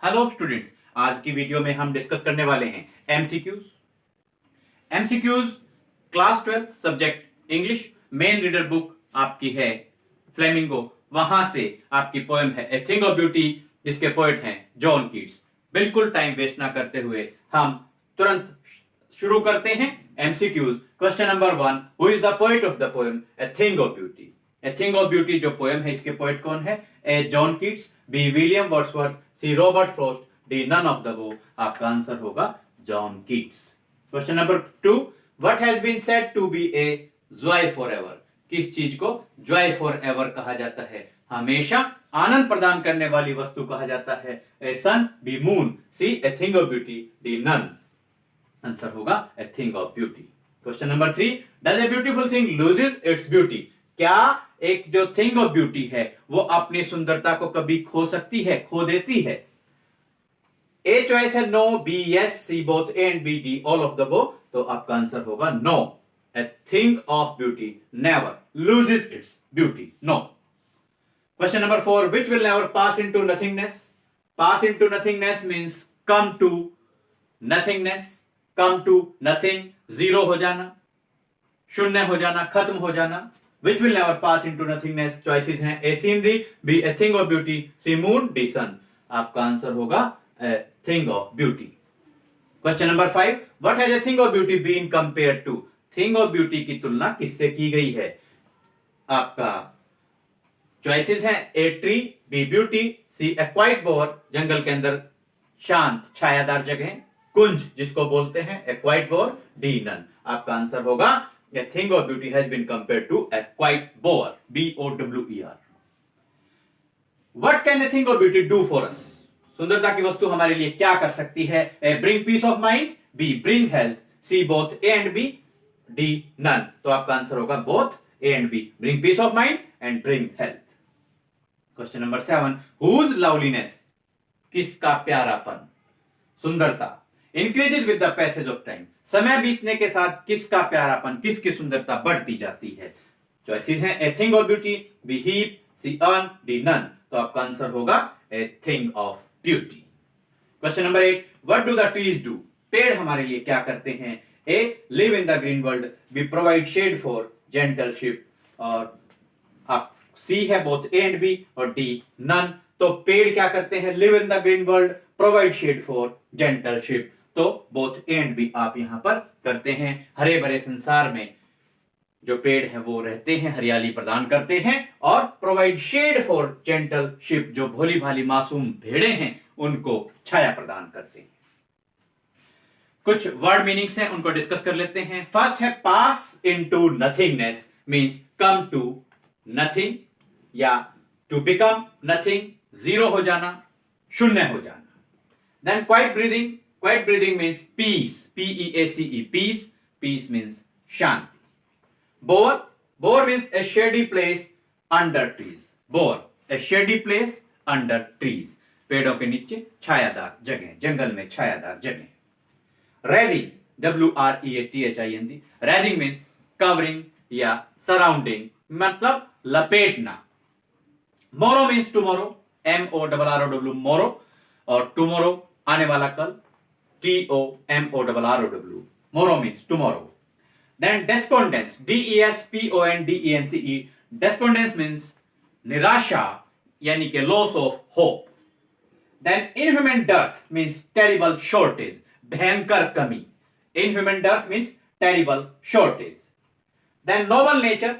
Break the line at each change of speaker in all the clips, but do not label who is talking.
Hello students, आज की video में हम डिस्कस करने वाले हैं MCQs. MCQs class 12 subject English main reader book आपकी है फ्लेमिंगो, वहां से आपकी पोएम है ए थिंग ऑफ ब्यूटी, जिसके पोएट हैं जॉन कीट्स। बिल्कुल टाइम वेस्ट ना करते हुए हम तुरंत शुरू करते हैं MCQs. Question number 1, who is the poet of the poem A thing of beauty? A thing of beauty जो पोएम है, इसके पोएट कौन है? ए John Keats, B William Wordsworth, C Robert Frost, D none of the above. आपका answer होगा John Keats. Question number 2, what has been said to be a joy for ever? किस चीज को जॉय फॉर एवर कहा जाता है? हमेशा आनंद प्रदान करने वाली वस्तु कहा जाता है। A sun, B moon, C a thing of beauty, D none. Answer होगा a thing of beauty. Question number 3, does a beautiful thing loses its beauty? क्या एक जो थिंग ऑफ ब्यूटी है वो अपनी सुंदरता को कभी खो सकती है, खो देती है? ए चॉइस है no, B yes, C both, A and B, D all of the above. तो आपका आंसर होगा no. A thing of beauty never loses its beauty, no. Question number 4, which will never pass into nothingness? Pass into nothingness means come to nothingness, come to nothing, zero हो जाना, शून्य हो जाना, खत्म हो जाना। Which will never pass into nothingness? Choices हैं A scenery, B a thing of beauty, C moon, D sun. आपका आंसर होगा a thing of beauty. Question number 5, what has a thing of beauty been compared to? Thing of beauty की तुलना किससे की गई है? आपका चॉइसेस हैं A tree, B beauty, C a quiet bower, जंगल के अंदर शांत छायादार जगह, कुंज जिसको बोलते हैं, a quiet bower, D none. आपका आंसर होगा a thing of beauty has been compared to a quiet boar, B-O-W-E-R. What can a thing of beauty do for us? सुंदरता की वस्तु हमारे लिए क्या कर सकती है? A bring peace of mind, B bring health, C both A and B, D none. तो आपका आंसर होगा both A and B, bring peace of mind and bring health. Question number 7, whose loveliness? किसका प्यारापन, सुंदरता, increases with the passage of time? समय बीतने के साथ किसका प्यारापन, किसकी सुंदरता बढ़ती जाती है? चॉइसेस हैं A thing of beauty, B heap, C urn, D none. तो आपका आंसर होगा a thing of beauty. Question number 8, what do the trees do? पेड़ हमारे लिए क्या करते हैं? A live in the green world, B provide shade for gentle sheep, और आप सी है बोथ ए एंड बी, और डी नन। तो पेड़ क्या करते हैं? Live in the green world, provide shade for जेंटलशिप। तो बोथ ए एंड बी आप यहां पर करते हैं। हरे भरे संसार में जो पेड़ हैं वो रहते हैं, हरियाली प्रदान करते हैं, और प्रोवाइड शेड फॉर जेंटलशिप, जो भोली भाली मासूम भेड़े हैं उनको छाया प्रदान करते हैं। कुछ वर्ड मीनिंग्स हैं, उनको डिस्कस कर लेते हैं। फर्स्ट है pass into nothingness, means come to nothing या टू बिकम नथिंग, जीरो हो जाना, शून्य हो जाना। Then quiet breathing, quiet breathing means peace, P-E-A-C-E, peace, peace means shanti. Bore means a shady place under trees, bore, a shady place under trees, पेड़ों के नीचे छायादार जगह, जंगल में छायादार जगह। Wreathing, W-R-E-A-T-H-I-N-G, wreathing means covering या surrounding, मतलब लपेटना। Morrow means tomorrow, M-O-R-R-O-W, morrow, और tomorrow आने वाला कल, T-O-M-O-R-R-O-W, morrow means tomorrow. Then despondence, D-E-S-P-O-N-D-E-N-C-E, despondence means निराशा यानी कि loss of hope. Then inhuman dearth means terrible shortage, भयंकर कमी, inhuman dearth means terrible shortage. Then noble nature,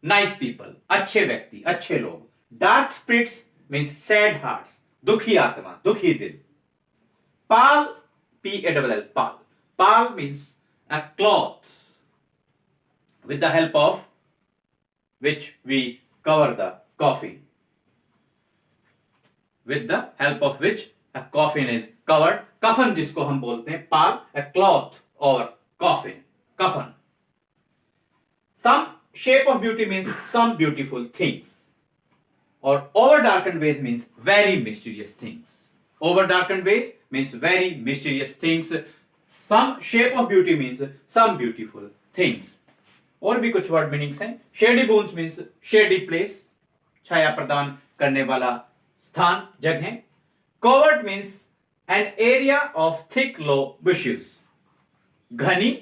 nice people, अच्छे व्यक्ति, अच्छे लोग. Dark spirits means sad hearts, दुखी आत्मा, दुखी दिल. Pall, P-A-L-L, pall. Pall means a cloth with the help of which we cover the coffin. With the help of which a coffin is covered. कफन जिसको हम बोलते हैं, pall, a cloth or coffin, कफन. Some shape of beauty means some beautiful things. Or over darkened ways means very mysterious things. Over darkened ways means very mysterious things. Some shape of beauty means some beautiful things. और भी कुछ word meanings हैं। Shady boons means shady place, छाया प्रदान करने वाला स्थान, जगह। Covert means an area of thick low bushes, घनी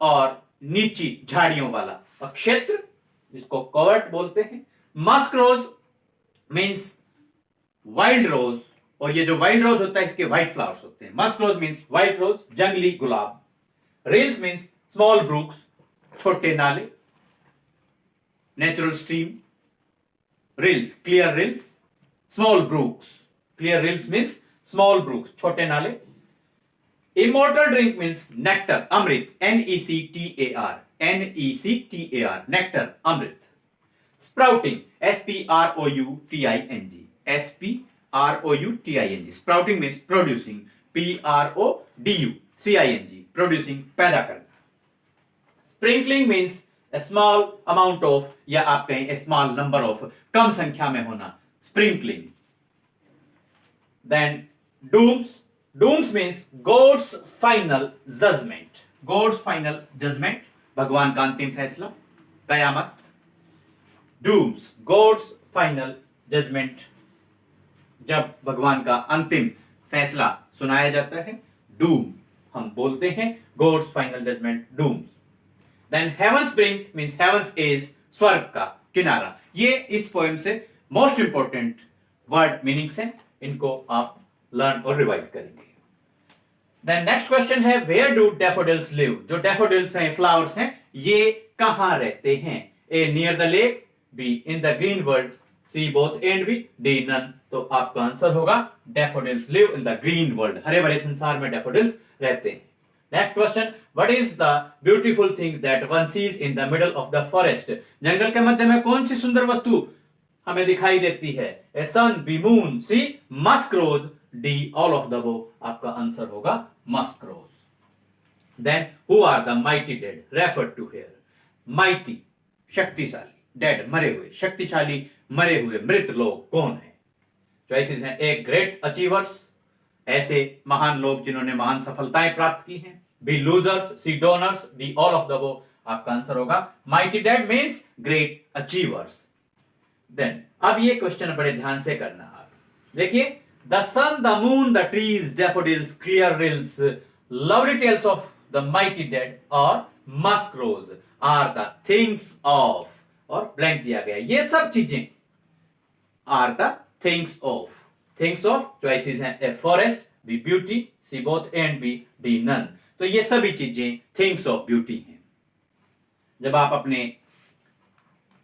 और नीची झाड़ियों वाला क्षेत्र, जिसको कॉवर्ट बोलते हैं। मस्क रोज मीन्स वाइल्ड रोज, और ये जो वाइल्ड रोज होता है इसके व्हाइट फ्लावर्स होते हैं। Musk rose means wild rose, जंगली गुलाब। रिल्स मीन्स स्मॉल ब्रूक्स, छोटे नाले, natural stream. Rills, clear rills, small brooks, clear rills means small brooks, छोटे नाले। इमोर्टल ड्रिंक मीन्स नेक्टर, अमृत, NECTAR, NECTAR, नेक्टर, अमृत। Sprouting, SPROUTING, SPROUTING, sprouting means producing, PRODUCING, producing, पैदा करना। Sprinkling means a small amount of, या आप कहें a small number of, कम संख्या में होना, sprinkling. Then dooms, dooms means God's final judgement, God's final judgement, भगवान का अंतिम फैसला, कयामत। डूम्स, गॉड्स फाइनल जजमेंट, जब भगवान का अंतिम फैसला सुनाया जाता है, डूम हम बोलते हैं, God's final judgement, dooms. Then heaven's brink means heaven's is, स्वर्ग का किनारा। ये इस पोएम से मोस्ट इंपॉर्टेंट वर्ड मीनिंग्स हैं, इनको आप लर्न और रिवाइज करेंगे। देन नेक्स्ट क्वेश्चन है, वेयर डू डैफोडिल्स लिव? जो डैफोडिल्स हैं, फ्लावर्स हैं, ये कहां रहते हैं? A near the lake, B in the green world, C both A and B, D none. तो आपका आंसर होगा daffodils live in the green world, हरे भरे संसार में डैफोडिल्स रहते हैं। Next question, what is the beautiful thing that one sees in the middle of the forest? जंगल के मध्य में कौन सी सुंदर वस्तु हमें दिखाई देती है? A sun, B moon, C musk rose, D all of the above. आपका आंसर होगा musk rose. Then who are the mighty dead refer to here? Mighty, शक्तिशाली, डेड, मरे हुए, शक्तिशाली मरे हुए मृत लोग कौन है? चॉइसेस हैं, ए ग्रेट अचीवर्स, ऐसे महान लोग जिन्होंने महान सफलताएं प्राप्त की हैं, B losers, C donors, D all of the above. आपका आंसर होगा mighty dead means great achievers. Then अब ये क्वेश्चन बड़े ध्यान से करना आप देखिए, the sun, the moon, the trees, daffodils, clear rills, lovely tales of the mighty dead और musk rose are the things of, और ब्लैंक दिया गया, ये सब चीजें are the things of. Things of choices हैं, A forest, B beauty, C both A and B, D none. तो ये सभी चीजें थिंग्स ऑफ ब्यूटी हैं। जब आप अपने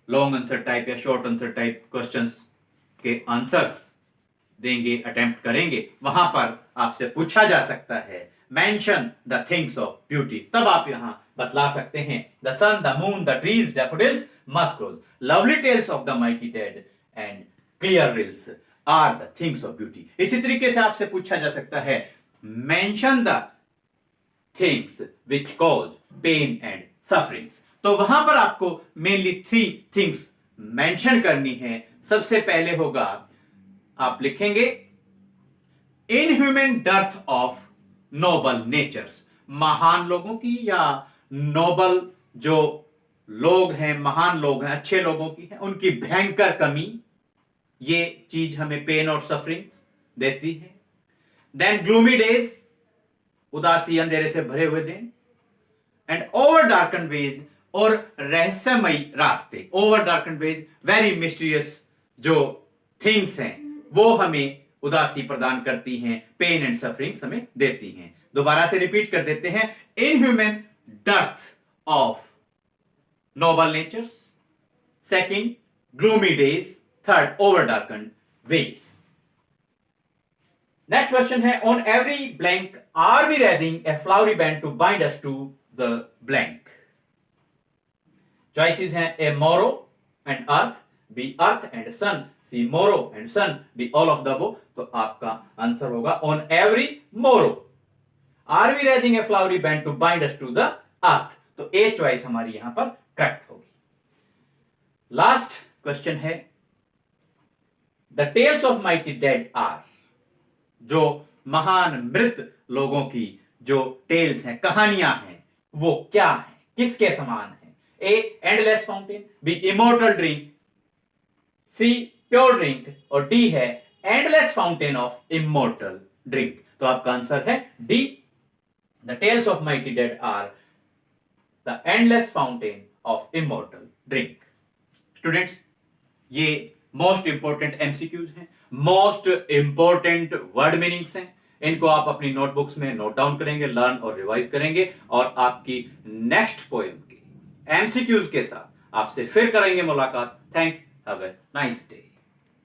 लॉन्ग आंसर टाइप या शॉर्ट आंसर टाइप क्वेश्चंस के आंसर्स देंगे, अटेम्प्ट करेंगे, वहां पर आपसे पूछा जा सकता है mention the things of beauty, तब आप यहां बतला सकते हैं the sun, the moon, the trees, daffodils, musk rose, lovely tales of the mighty dead and clear rills are the things of beauty. इसी तरीके से आपसे पूछा जा सकता है mention the things which cause pain and sufferings. तो वहां पर आपको मेनली 3 थिंग्स मेंशन करनी है। सबसे पहले होगा, आप लिखेंगे inhuman death of noble natures, महान लोगों की या नोबल जो लोग हैं, महान लोग हैं, अच्छे लोगों की है, उनकी भयंकर कमी, ये चीज हमें पेन और सफरिंग देती है। देन ग्लूमी डेज, उदासी अंधेरे से भरे हुए दिन, एंड ओवर डार्कन वेज, और रहस्यमयी रास्ते, over darken ways, very mysterious जो थिंग्स हैं वो हमें उदासी प्रदान करती हैं, पेन एंड सफरिंग्स हमें देती हैं। दोबारा से रिपीट कर देते हैं, inhuman death of noble natures, second gloomy days, third over darken ways. Next question है, on every blank are we wreathing a flowery band to bind us to the blank? Choices हैं, A morrow and earth, B earth and sun, C morrow and sun, D all of the above. तो आपका answer होगा on every morrow are we wreathing a flowery band to bind us to the earth. तो A choice हमारी यहां पर correct होगी। Last question है, the tales of mighty dead are, जो महान मृत लोगों की जो टेल्स हैं, कहानियां हैं, वो क्या है, किसके समान है? A endless fountain, B immortal drink, C pure drink, और डी है endless fountain of immortal drink. तो आपका आंसर है D, the tales of mighty dead are the endless fountain of immortal drink. Students, ये मोस्ट इंपॉर्टेंट एमसीक्यूज हैं, most important word meanings हैं। इनको आप अपनी नोटबुक्स में नोट डाउन करेंगे, लर्न और रिवाइज करेंगे, और आपकी नेक्स्ट पोएम के एमसीक्यूज के साथ आपसे फिर करेंगे मुलाकात। Thanks, have a nice day.